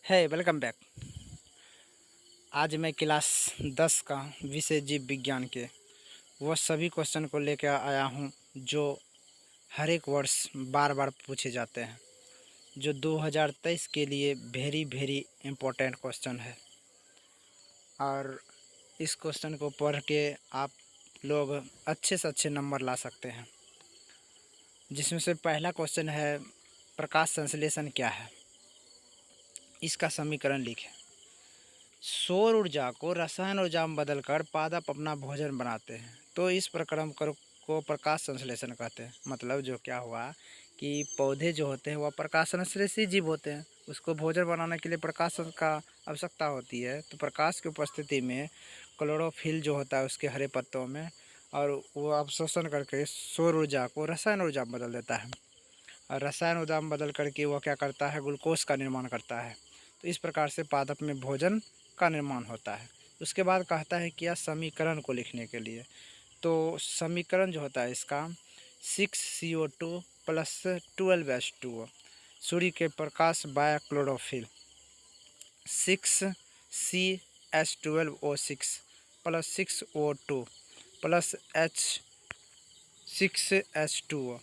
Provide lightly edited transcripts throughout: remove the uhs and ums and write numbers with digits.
है welcome back. आज मैं क्लास 10 का विषय जीव विज्ञान के वह सभी क्वेश्चन को लेकर आया हूँ जो हर एक वर्ष बार बार पूछे जाते हैं, जो 2023 के लिए वेरी वेरी इम्पोर्टेंट क्वेश्चन है। और इस क्वेश्चन को पढ़ के आप लोग अच्छे से अच्छे नंबर ला सकते हैं। जिसमें से पहला क्वेश्चन है, प्रकाश संश्लेषण क्या है? इसका समीकरण लिखें। सौर ऊर्जा को रसायन ऊर्जा में बदलकर पादप अपना भोजन बनाते हैं, तो इस प्रक्रम को प्रकाश संश्लेषण कहते हैं। मतलब जो क्या हुआ कि पौधे जो होते हैं वह प्रकाश संश्लेषी जीव होते हैं। उसको भोजन बनाने के लिए प्रकाश का आवश्यकता होती है। तो प्रकाश की उपस्थिति में क्लोरोफिल जो होता है उसके हरे पत्तों में, और वो अवशोषण करके सौर ऊर्जा को रसायन ऊर्जा में बदल देता है। और रसायन ऊर्जा में बदल करके वह क्या करता है, ग्लूकोज का निर्माण करता है। तो इस प्रकार से पादप में भोजन का निर्माण होता है। उसके बाद कहता है कि यह समीकरण को लिखने के लिए, तो समीकरण जो होता है इसका 6CO2 प्लस 12H2O, सूर्य के प्रकाश by chlorophyll, 6CH12O6 plus 6O2 plus H6H2O,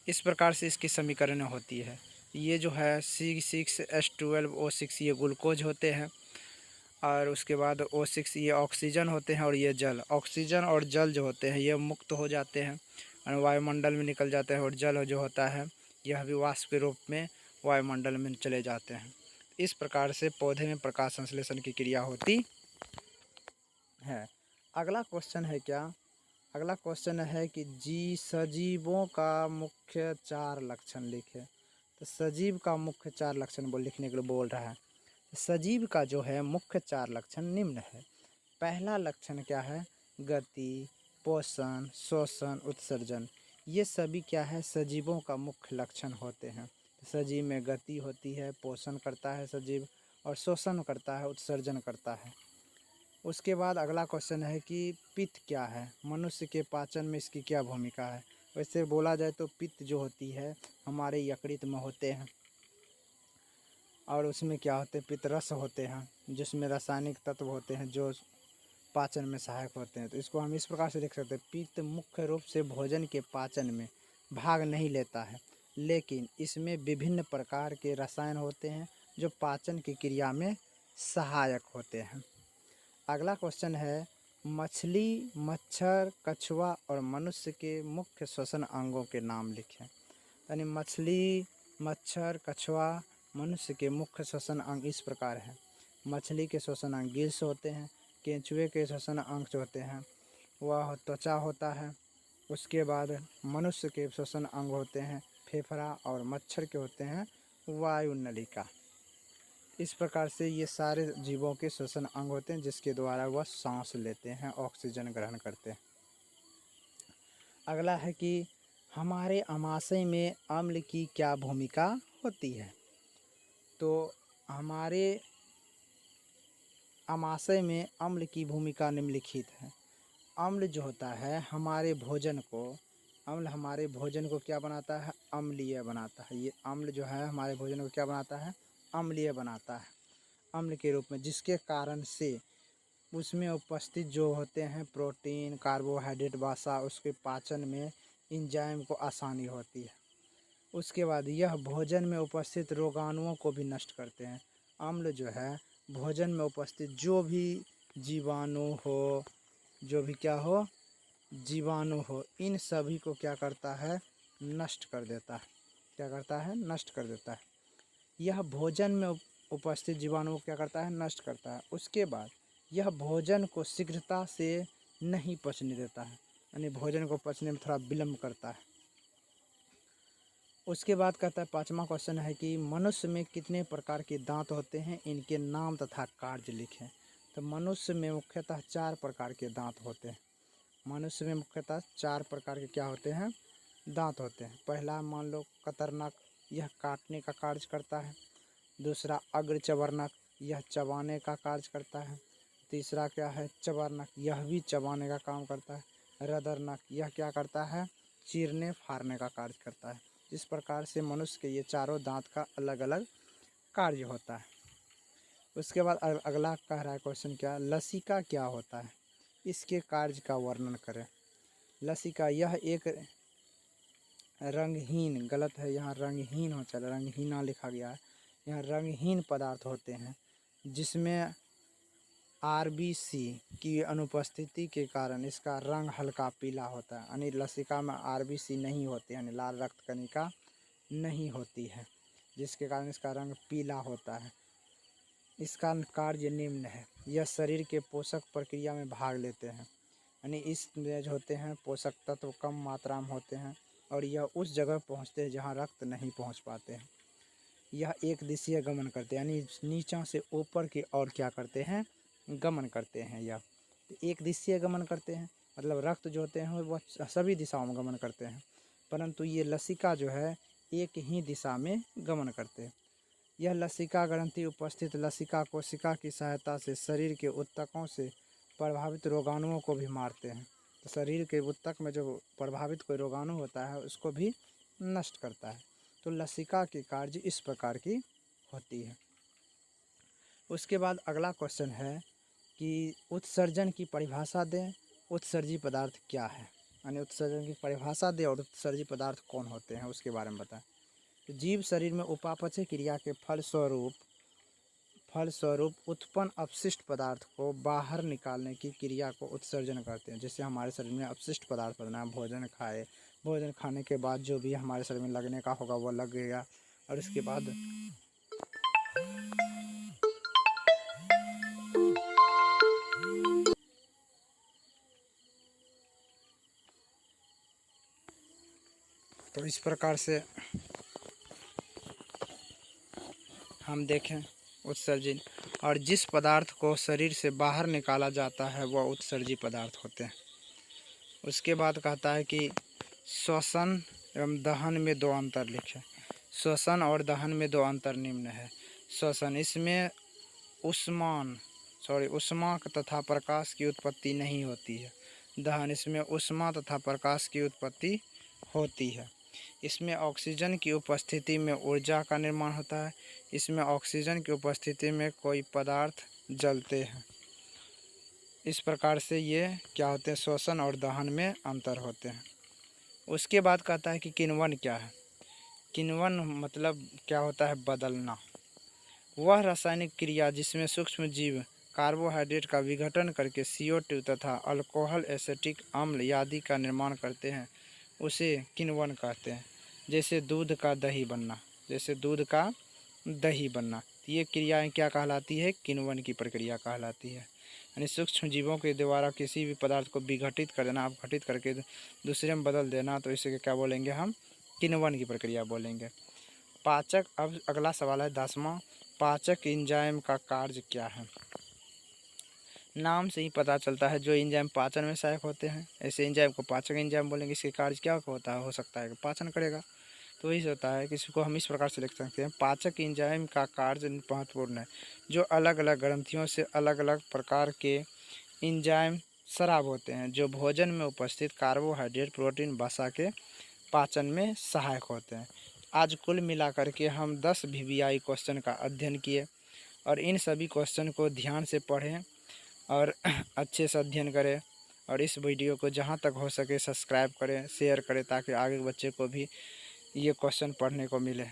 इस प्रकार से इसकी समीकरण होती है। ये जो है C6H12O6 ये ग्लूकोज होते हैं, और उसके बाद O6 ये ऑक्सीजन होते हैं, और ये जल। ऑक्सीजन और जल जो होते हैं ये मुक्त हो जाते हैं और वायुमंडल में निकल जाते हैं, और जल जो होता है यह भी वाष्प के रूप में वायुमंडल में चले जाते हैं। इस प्रकार से पौधे में प्रकाश संश्लेषण की क्रिया होती है। अगला क्वेश्चन है क्या? अगला क्वेश्चन है कि सजीवों का मुख्य 4 लक्षण लिखे। तो सजीव का मुख्य 4 लक्षण लिखने के लिए बोल रहा है। सजीव का जो है मुख्य 4 लक्षण निम्न है। पहला लक्षण क्या है? गति, पोषण, श्वसन, उत्सर्जन। ये सभी क्या है, सजीवों का मुख्य लक्षण होते हैं। सजीव में गति होती है, पोषण करता है सजीव, और श्वसन करता है, उत्सर्जन करता है। उसके बाद अगला क्वेश्चन है कि पित्त क्या है, मनुष्य के पाचन में इसकी क्या भूमिका है? वैसे बोला जाए तो पित्त जो होती है हमारे यकृत में होते हैं, और उसमें क्या होते हैं, पित्त रस होते हैं जिसमें रासायनिक तत्व होते हैं जो पाचन में सहायक होते हैं। तो इसको हम इस प्रकार से देख सकते हैं, पित्त मुख्य रूप से भोजन के पाचन में भाग नहीं लेता है, लेकिन इसमें विभिन्न प्रकार के रसायन होते हैं जो पाचन की क्रिया में सहायक होते हैं। अगला क्वेश्चन है, मछली, मच्छर, कछुआ और मनुष्य के मुख्य श्वसन अंगों के नाम लिखें। यानी मछली, मच्छर, कछुआ, मनुष्य के मुख्य श्वसन अंग इस प्रकार हैं। मछली के श्वसन अंग गिल्स होते हैं। केंचुए के श्वसन अंग जो होते हैं वह त्वचा होता है। उसके बाद मनुष्य के श्वसन अंग होते हैं फेफड़ा, और मच्छर के होते हैं वायु नलिका। इस प्रकार से ये सारे जीवों के श्वसन अंग होते हैं जिसके द्वारा वह सांस लेते हैं, ऑक्सीजन ग्रहण करते हैं। अगला है कि हमारे आमाशय में अम्ल की क्या भूमिका होती है? तो हमारे आमाशय में अम्ल की भूमिका निम्नलिखित है। अम्ल जो होता है हमारे भोजन को, अम्ल हमारे भोजन को क्या बनाता है, अम्लीय बनाता है। ये अम्ल जो है हमारे भोजन को क्या बनाता है, अम्लीय बनाता है अम्ल के रूप में, जिसके कारण से उसमें उपस्थित जो होते हैं प्रोटीन, कार्बोहाइड्रेट, वसा, उसके पाचन में एंजाइम को आसानी होती है। उसके बाद यह भोजन में उपस्थित रोगाणुओं को भी नष्ट करते हैं। अम्ल जो है भोजन में उपस्थित जो भी जीवाणु हो, जो भी क्या हो, जीवाणु हो, इन सभी को क्या करता है, नष्ट कर देता है। क्या करता है, नष्ट कर देता है। यह भोजन में उपस्थित जीवाणुओं को क्या करता है, नष्ट करता है। उसके बाद यह भोजन को शीघ्रता से नहीं पचने देता है, यानी भोजन को पचने में थोड़ा विलम्ब करता है। उसके बाद कहता है, 5वां क्वेश्चन है कि मनुष्य में कितने प्रकार के दांत होते हैं, इनके नाम तथा कार्य लिखें। तो मनुष्य में मुख्यतः 4 प्रकार के दांत होते हैं। मनुष्य में मुख्यतः 4 प्रकार के क्या होते हैं, दांत होते हैं। पहला मान लो कतरनक, यह काटने का कार्य करता है। दूसरा अग्रचवर्णक, यह चबाने का कार्य करता है। तीसरा क्या है, चवर्णक, यह भी चबाने का काम करता है। रदरनक, यह क्या करता है, चीरने फाड़ने का कार्य करता है। इस प्रकार से मनुष्य के ये चारों दांत का अलग अलग कार्य होता है। उसके बाद अगला कह रहा है क्वेश्चन क्या, लसिका क्या होता है, इसके कार्य का वर्णन करें। लसिका यह एक रंगहीन, गलत है यहाँ रंगहीन हो चल, रंगहीना लिखा गया है, यहाँ रंगहीन पदार्थ होते हैं जिसमें आरबीसी की अनुपस्थिति के कारण इसका रंग हल्का पीला होता है। यानी लसिका में आरबीसी नहीं होते, यानी लाल रक्त कणिका नहीं होती है, जिसके कारण इसका रंग पीला होता है। इसका कार्य निम्न है, यह शरीर के पोषक प्रक्रिया में भाग लेते हैं, यानी इसमें जो होते हैं पोषक तत्व कम मात्रा में होते हैं और यह उस जगह पहुंचते हैं जहां रक्त नहीं पहुंच पाते हैं। यह एक दिशीय गमन करते हैं, यानी नीचा से ऊपर की ओर क्या करते हैं, गमन करते हैं। यह एक दिशीय गमन करते हैं, मतलब रक्त जो होते हैं वह सभी दिशाओं में गमन करते हैं, परंतु ये लसिका जो है एक ही दिशा में गमन करते हैं। यह लसिका ग्रंथि उपस्थित लसिका कोशिका की सहायता से शरीर के ऊतकों से प्रभावित रोगाणुओं को भी मारते हैं। तो शरीर के ऊतक में जो प्रभावित कोई रोगाणु होता है उसको भी नष्ट करता है। तो लसिका की कार्य इस प्रकार की होती है। उसके बाद अगला क्वेश्चन है कि उत्सर्जन की परिभाषा दें, उत्सर्जी पदार्थ क्या है, यानी उत्सर्जन की परिभाषा दें और उत्सर्जी पदार्थ कौन होते हैं उसके बारे में बताएं। तो जीव शरीर में उपापचय क्रिया के फलस्वरूप उत्पन्न अपशिष्ट पदार्थ को बाहर निकालने की क्रिया को उत्सर्जन करते हैं। जैसे हमारे शरीर में अपशिष्ट पदार्थ बना, भोजन खाने के बाद जो भी हमारे शरीर में लगने का होगा वो लग गया, और उसके बाद तो इस प्रकार से हम देखें उत्सर्जन, और जिस पदार्थ को शरीर से बाहर निकाला जाता है वह उत्सर्जी पदार्थ होते हैं। उसके बाद कहता है कि श्वसन एवं दहन में दो अंतर लिखें। श्वसन और दहन में दो अंतर निम्न है। श्वसन, इसमें ऊष्मा तथा प्रकाश की उत्पत्ति नहीं होती है। दहन, इसमें ऊष्मा तथा प्रकाश की उत्पत्ति होती है। इसमें ऑक्सीजन की उपस्थिति में ऊर्जा का निर्माण होता है। इसमें ऑक्सीजन की उपस्थिति में कोई पदार्थ जलते हैं। इस प्रकार से ये क्या होते हैं, श्वसन और दहन में अंतर होते हैं। उसके बाद कहता है कि किण्वन क्या है। किण्वन मतलब क्या होता है, बदलना। वह रासायनिक क्रिया जिसमें सूक्ष्म जीव कार्बोहाइड्रेट का विघटन करके CO2 तथा अल्कोहल एसिटिक अम्ल आदि का निर्माण करते हैं उसे किण्वन कहते हैं। जैसे दूध का दही बनना, तो ये क्रियाएं क्या कहलाती है, किण्वन की प्रक्रिया कहलाती है। यानी सूक्ष्म जीवों के द्वारा किसी भी पदार्थ को विघटित कर देना, अपघटित करके दूसरे में बदल देना, तो इसे क्या बोलेंगे हम, किण्वन की प्रक्रिया बोलेंगे। पाचक, अब अगला सवाल है 10वां, पाचक एंजाइम का कार्य क्या है। नाम से ही पता चलता है जो एंजाइम पाचन में सहायक होते हैं, ऐसे एंजाइम को पाचक एंजाइम बोलेंगे। इसके कार्य क्या होता है, हो सकता है कि पाचन करेगा, तो वही होता है कि इसको हम इस प्रकार से लिख सकते हैं, पाचक एंजाइम का कार्य महत्वपूर्ण है। जो अलग अलग ग्रंथियों से अलग अलग प्रकार के एंजाइम स्राव होते हैं जो भोजन में उपस्थित कार्बोहाइड्रेट, प्रोटीन, वसा के पाचन में सहायक होते हैं। आज कुल मिलाकर के हम 10 VVI क्वेश्चन का अध्ययन किए, और इन सभी क्वेश्चन को ध्यान से पढ़ें और अच्छे से अध्ययन करें, और इस वीडियो को जहाँ तक हो सके सब्सक्राइब करें, शेयर करें, ताकि आगे बच्चे को भी ये क्वेश्चन पढ़ने को मिले।